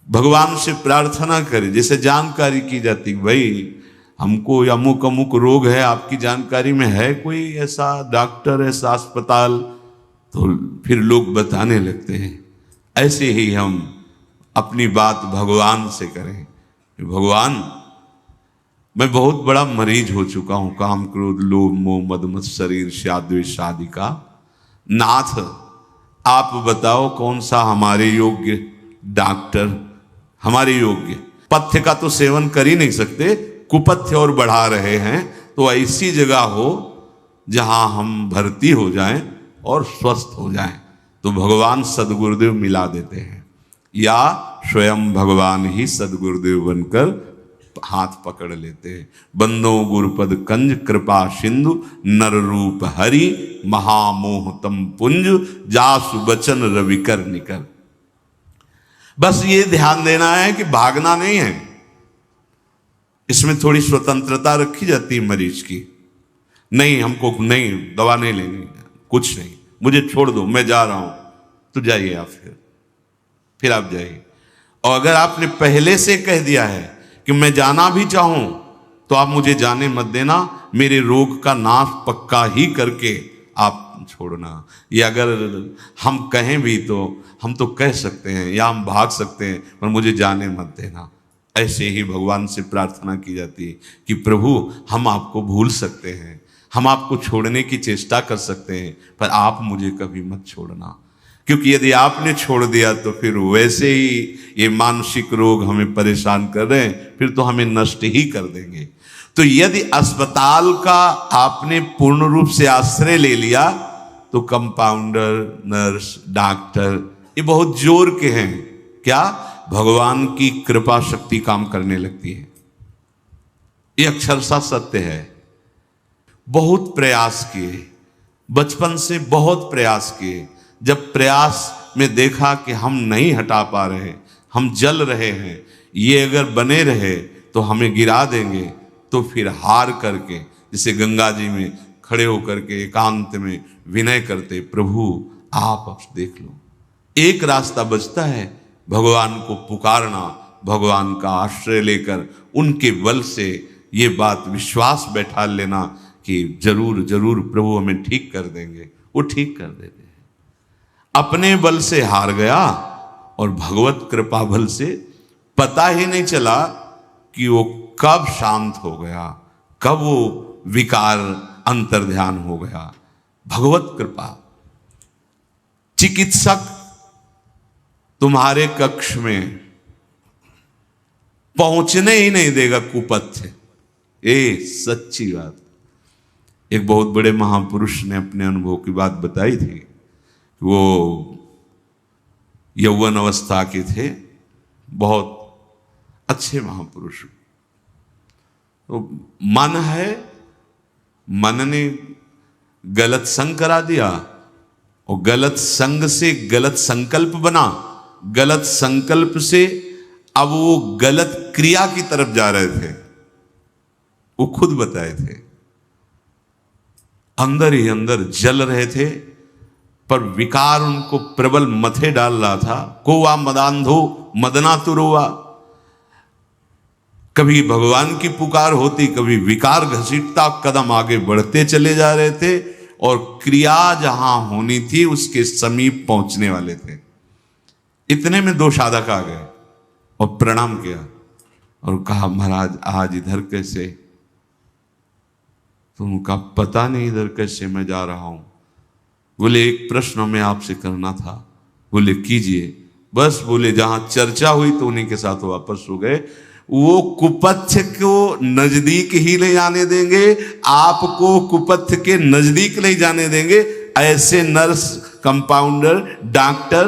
भगवान से प्रार्थना करें। जैसे जानकारी की जाती, भाई हमको अमुक अमुक रोग है, आपकी जानकारी में है कोई ऐसा डॉक्टर, ऐसा अस्पताल, तो फिर लोग बताने लगते हैं। ऐसे ही हम अपनी बात भगवान से करें, भगवान मैं बहुत बड़ा मरीज हो चुका हूं, काम क्रोध लोभ मोह मद मत्सर ईर्ष्या द्वेष आदि का। नाथ आप बताओ कौन सा हमारे योग्य डॉक्टर, हमारे योग्य। पथ्य का तो सेवन कर ही नहीं सकते, कुपथ्य और बढ़ा रहे हैं, तो ऐसी जगह हो जहां हम भर्ती हो जाएं और स्वस्थ हो जाएं। तो भगवान सदगुरुदेव मिला देते हैं, या स्वयं भगवान ही सदगुरुदेव बनकर हाथ पकड़ लेते हैं। बंदो गुरुपद कंज कृपा सिंधु नर रूप हरि महामोह तम पुंज जासु बचन रविकर निकर। बस ये ध्यान देना है कि भागना नहीं है, इसमें थोड़ी स्वतंत्रता रखी जाती है मरीज की। नहीं हमको नहीं दवा नहीं लेनी, कुछ नहीं, मुझे छोड़ दो, मैं जा रहा हूं। तो जाइए आप, फिर आप जाइए। और अगर आपने पहले से कह दिया है कि मैं जाना भी चाहूं तो आप मुझे जाने मत देना, मेरे रोग का नाश पक्का ही करके आप छोड़ना। या अगर हम कहें भी तो हम तो कह सकते हैं या हम भाग सकते हैं, पर मुझे जाने मत देना। ऐसे ही भगवान से प्रार्थना की जाती है कि प्रभु हम आपको भूल सकते हैं, हम आपको छोड़ने की चेष्टा कर सकते हैं, पर आप मुझे कभी मत छोड़ना, क्योंकि यदि आपने छोड़ दिया तो फिर वैसे ही ये मानसिक रोग हमें परेशान कर रहे हैं, फिर तो हमें नष्ट ही कर देंगे। तो यदि अस्पताल का आपने पूर्ण रूप से आश्रय ले लिया तो कंपाउंडर, नर्स, डॉक्टर ये बहुत जोर के हैं, क्या भगवान की कृपा शक्ति काम करने लगती है। ये अक्षरशः सत्य है। बहुत प्रयास किए, बचपन से बहुत प्रयास किए, जब प्रयास में देखा कि हम नहीं हटा पा रहे, हम जल रहे हैं, ये अगर बने रहे तो हमें गिरा देंगे, तो फिर हार करके जैसे गंगा जी में खड़े होकर के एकांत में विनय करते, प्रभु आप अब देख लो। एक रास्ता बचता है, भगवान को पुकारना, भगवान का आश्रय लेकर उनके बल से ये बात विश्वास बैठा लेना कि जरूर जरूर प्रभु हमें ठीक कर देंगे। वो ठीक कर देते हैं। अपने बल से हार गया और भगवत कृपा बल से पता ही नहीं चला कि वो कब शांत हो गया, कब वो विकार अंतर्ध्यान हो गया। भगवत कृपा। चिकित्सक तुम्हारे कक्ष में पहुंचने ही नहीं देगा कुपथ्य, ये सच्ची बात। एक बहुत बड़े महापुरुष ने अपने अनुभव की बात बताई थी। वो यौवन अवस्था के थे, बहुत अच्छे महापुरुष। तो मन है, मन ने गलत संग करा दिया और गलत संग से गलत संकल्प बना, गलत संकल्प से अब वो गलत क्रिया की तरफ जा रहे थे। वो खुद बताए थे, अंदर ही अंदर जल रहे थे, पर विकार उनको प्रबल मथे डाल रहा था। कोवा मदांधो मदना तुरोवा। कभी भगवान की पुकार होती, कभी विकार घसीटता, कदम आगे बढ़ते चले जा रहे थे और क्रिया जहां होनी थी उसके समीप पहुंचने वाले थे। इतने में दो साधक आ गए और प्रणाम किया और कहा, महाराज आज इधर कैसे? तो उनका पता नहीं इधर कैसे मैं जा रहा हूं। बोले एक प्रश्न हमें आपसे करना था। बोले कीजिए। बस बोले जहां चर्चा हुई तो उन्हीं के साथ वापस हो गए। वो कुपथ्य को नजदीक ही ले जाने देंगे, आपको कुपथ्य के नजदीक नहीं जाने देंगे। ऐसे नर्स, कंपाउंडर, डॉक्टर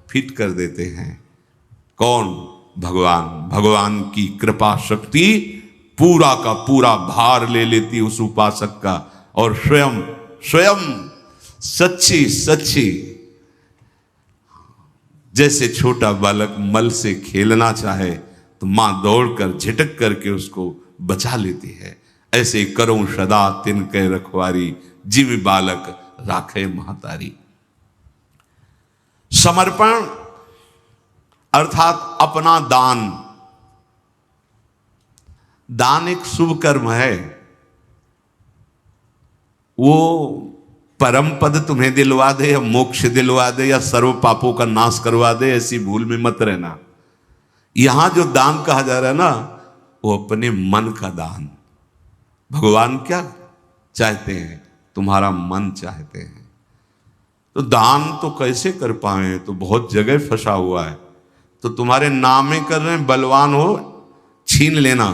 फिट कर देते हैं। कौन? भगवान। भगवान की कृपा शक्ति पूरा का पूरा भार ले लेती उस उपासक का, और स्वयं स्वयं सच्ची सच्ची, जैसे छोटा बालक मल से खेलना चाहे तो मां दौड़कर झिटक करके उसको बचा लेती है। ऐसे करो सदा तिनके रखवारी, जीव बालक राखे महतारी। समर्पण अर्थात अपना दान। दान एक शुभ कर्म है, वो परम पद तुम्हें दिलवा दे या मोक्ष दिलवा दे या सर्व पापों का नाश करवा दे, ऐसी भूल में मत रहना। यहां जो दान कहा जा रहा है ना, वो अपने मन का दान। भगवान क्या चाहते हैं? तुम्हारा मन चाहते हैं। तो दान तो कैसे कर पाए? तो बहुत जगह फंसा हुआ है। तो तुम्हारे नामे कर रहे हैं, बलवान हो छीन लेना,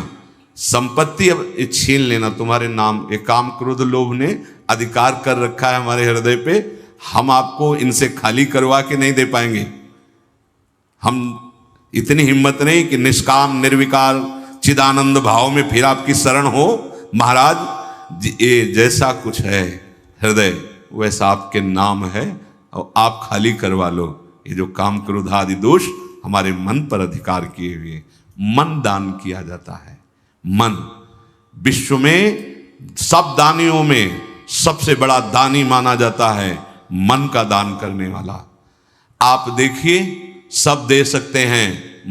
संपत्ति अब छीन लेना तुम्हारे नाम। एक काम क्रोध लोभ ने अधिकार कर रखा है हमारे हृदय पे, हम आपको इनसे खाली करवा के नहीं दे पाएंगे। हम इतनी हिम्मत नहीं कि निष्काम निर्विकार चिदानंद भाव में फिर आपकी शरण हो। महाराज ये जैसा कुछ है हृदय, वैसा आपके नाम है और आप खाली करवा लो। ये जो काम क्रोध आदि दोष हमारे मन पर अधिकार किए हुए, मन दान किया जाता है। मन विश्व में सब दानियों में सबसे बड़ा दानी माना जाता है, मन का दान करने वाला। आप देखिए, सब दे सकते हैं,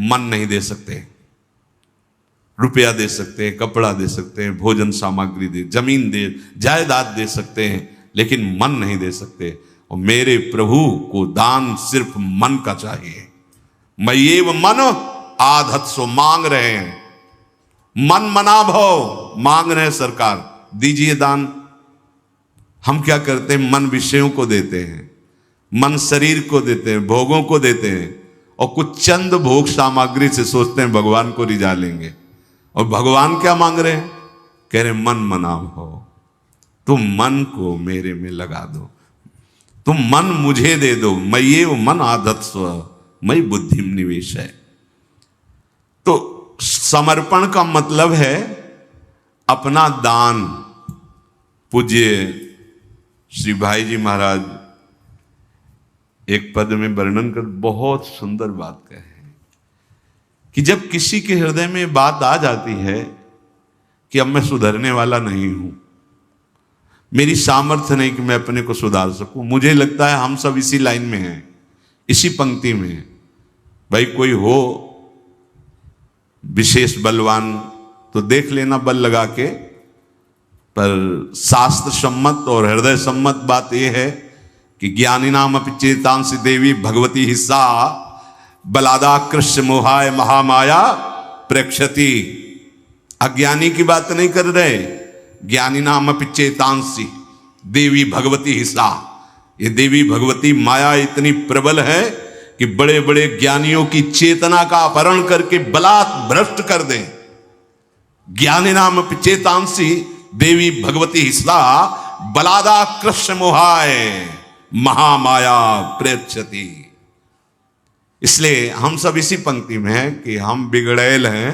मन नहीं दे सकते। रुपया दे सकते हैं, कपड़ा दे सकते हैं, भोजन सामग्री दे, जमीन दे, जायदाद दे सकते हैं, लेकिन मन नहीं दे सकते। और मेरे प्रभु को दान सिर्फ मन का चाहिए। मैं ये मन आधत सो मांग रहे हैं, मन मना भव मांग रहे हैं सरकार, दीजिए दान। हम क्या करते हैं? मन विषयों को देते हैं, मन शरीर को देते हैं, भोगों को देते हैं, और कुछ चंद भोग सामग्री से सोचते हैं भगवान को रिझा लेंगे। और भगवान क्या मांग रहे हैं? कह रहे मन मना भव, तुम मन को मेरे में लगा दो, तुम मन मुझे दे दो। मैं ये मन आदत स्व मई बुद्धि निवेश है। तो समर्पण का मतलब है अपना दान। पूज्य श्री भाई जी महाराज एक पद में वर्णन कर बहुत सुंदर बात कहे कि जब किसी के हृदय में बात आ जाती है कि अब मैं सुधरने वाला नहीं हूं, मेरी सामर्थ्य नहीं कि मैं अपने को सुधार सकूं। मुझे लगता है हम सब इसी लाइन में हैं, इसी पंक्ति में हैं। भाई कोई हो विशेष बलवान तो देख लेना बल लगा के, पर शास्त्र सम्मत और हृदय सम्मत बात यह है कि ज्ञानी नाम अपि चेतांसी देवी भगवती हिस्सा बलादा कृष्ण मोहाय महामाया प्रेक्षति। अज्ञानी की बात नहीं कर रहे, ज्ञानी नाम अपि चेतांसी देवी भगवती हिस्सा। ये देवी भगवती माया इतनी प्रबल है कि बड़े बड़े ज्ञानियों की चेतना का अपहरण करके बलात् भ्रष्ट कर दें। ज्ञानी नाम अपि चेतांसी देवी भगवती हिस्सा बलादा कृष्ण मोहाय महामाया प्रेक्षति। इसलिए हम सब इसी पंक्ति में हैं कि हम बिगड़ैल हैं।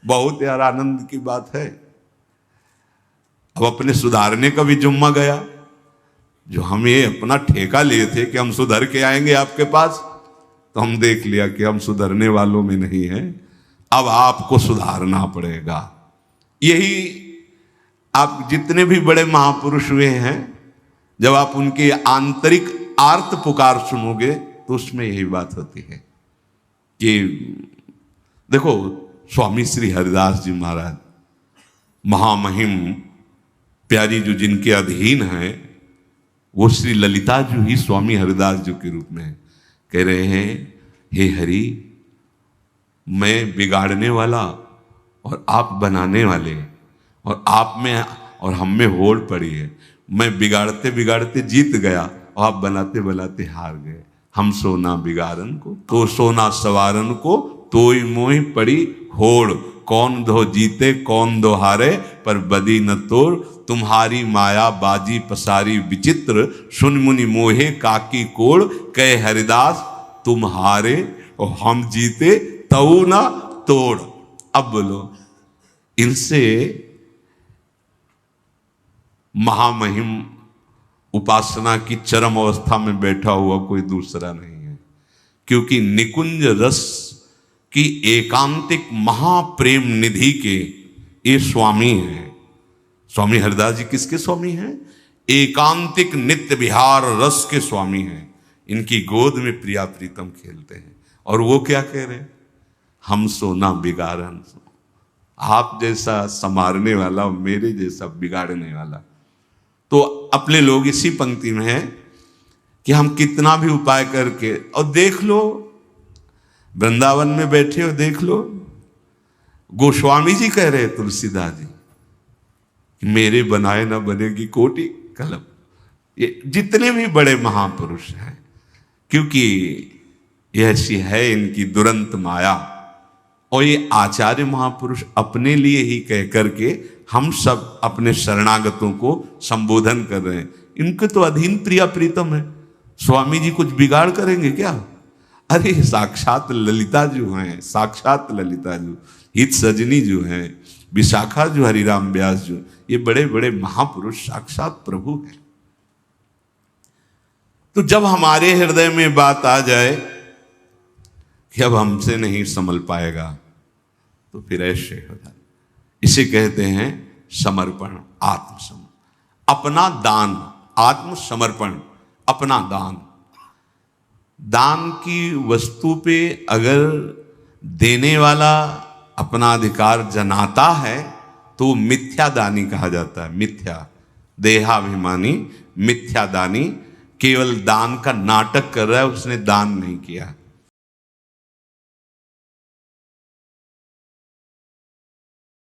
बहुत यार आनंद की बात है। अब अपने सुधारने का भी जुम्मा गया। जो हम ये अपना ठेका लिए थे कि हम सुधर के आएंगे आपके पास, तो हम देख लिया कि हम सुधरने वालों में नहीं हैं। अब आपको सुधारना पड़ेगा। यही आप जितने भी बड़े महापुरुष हुए हैं, जब आप उनकी आंतरिक आर्त पुकार सुनोगे तो उसमें यही बात होती है कि देखो, स्वामी श्री हरिदास जी महाराज महामहिम प्यारी जो जिनके अधीन है, वो श्री ललिता जी ही स्वामी हरिदास जी के रूप में कह रहे हैं, हे हरि, मैं बिगाड़ने वाला और आप बनाने वाले, और आप में और हम में होड़ पड़ी है। मैं बिगाड़ते बिगाड़ते जीत गया और आप बनाते बनाते हार गए। हम सोना बिगाड़न को तो सोना सवारन को, तोई मोही पड़ी होड़। कौन दो जीते कौन दो हारे, पर बदी न तोड़। तुम्हारी माया बाजी पसारी विचित्र, सुन मुनि मोहे काकी कोड़। कहे हरिदास तुम हारे और हम जीते, तऊ ना तोड़। अब बोलो, इनसे महामहिम उपासना की चरम अवस्था में बैठा हुआ कोई दूसरा नहीं है। क्योंकि निकुंज रस की एकांतिक महाप्रेम निधि के ये स्वामी हैं। स्वामी हरिदास जी किसके स्वामी हैं? एकांतिक नित्य विहार रस के स्वामी हैं। इनकी गोद में प्रिया प्रीतम खेलते हैं। और वो क्या कह रहे हैं, हम सोना बिगाड़न सो, आप जैसा संवारने वाला और मेरे जैसा बिगाड़ने वाला। तो अपने लोग इसी पंक्ति में है कि हम कितना भी उपाय करके, और देख लो वृंदावन में बैठे हो, देख लो गोस्वामी जी कह रहे तुलसीदास जी, मेरे बनाए ना बनेगी कोटि कलम। ये जितने भी बड़े महापुरुष हैं, क्योंकि ये ऐसी है इनकी दुरंत माया। और ये आचार्य महापुरुष अपने लिए ही कह करके हम सब अपने शरणागतों को संबोधन कर रहे हैं। इनके तो अधीन प्रिया प्रीतम है, स्वामी जी कुछ बिगाड़ करेंगे क्या? अरे साक्षात ललिता जो हैं, साक्षात ललिता जो हित सजनी जो हैं, विशाखा जो हरिराम व्यास जो, ये बड़े बड़े महापुरुष साक्षात प्रभु हैं। तो जब हमारे हृदय में बात आ जाए कि अब हमसे नहीं संभल पाएगा, तो फिर ऐसे हो जाए। इसे कहते हैं समर्पण, आत्मसमर्पण, अपना दान, आत्मसमर्पण, अपना दान। दान की वस्तु पे अगर देने वाला अपना अधिकार जनाता है तो वो मिथ्यादानी कहा जाता है। मिथ्या देहाभिमानी, मिथ्यादानी, केवल दान का नाटक कर रहा है, उसने दान नहीं किया।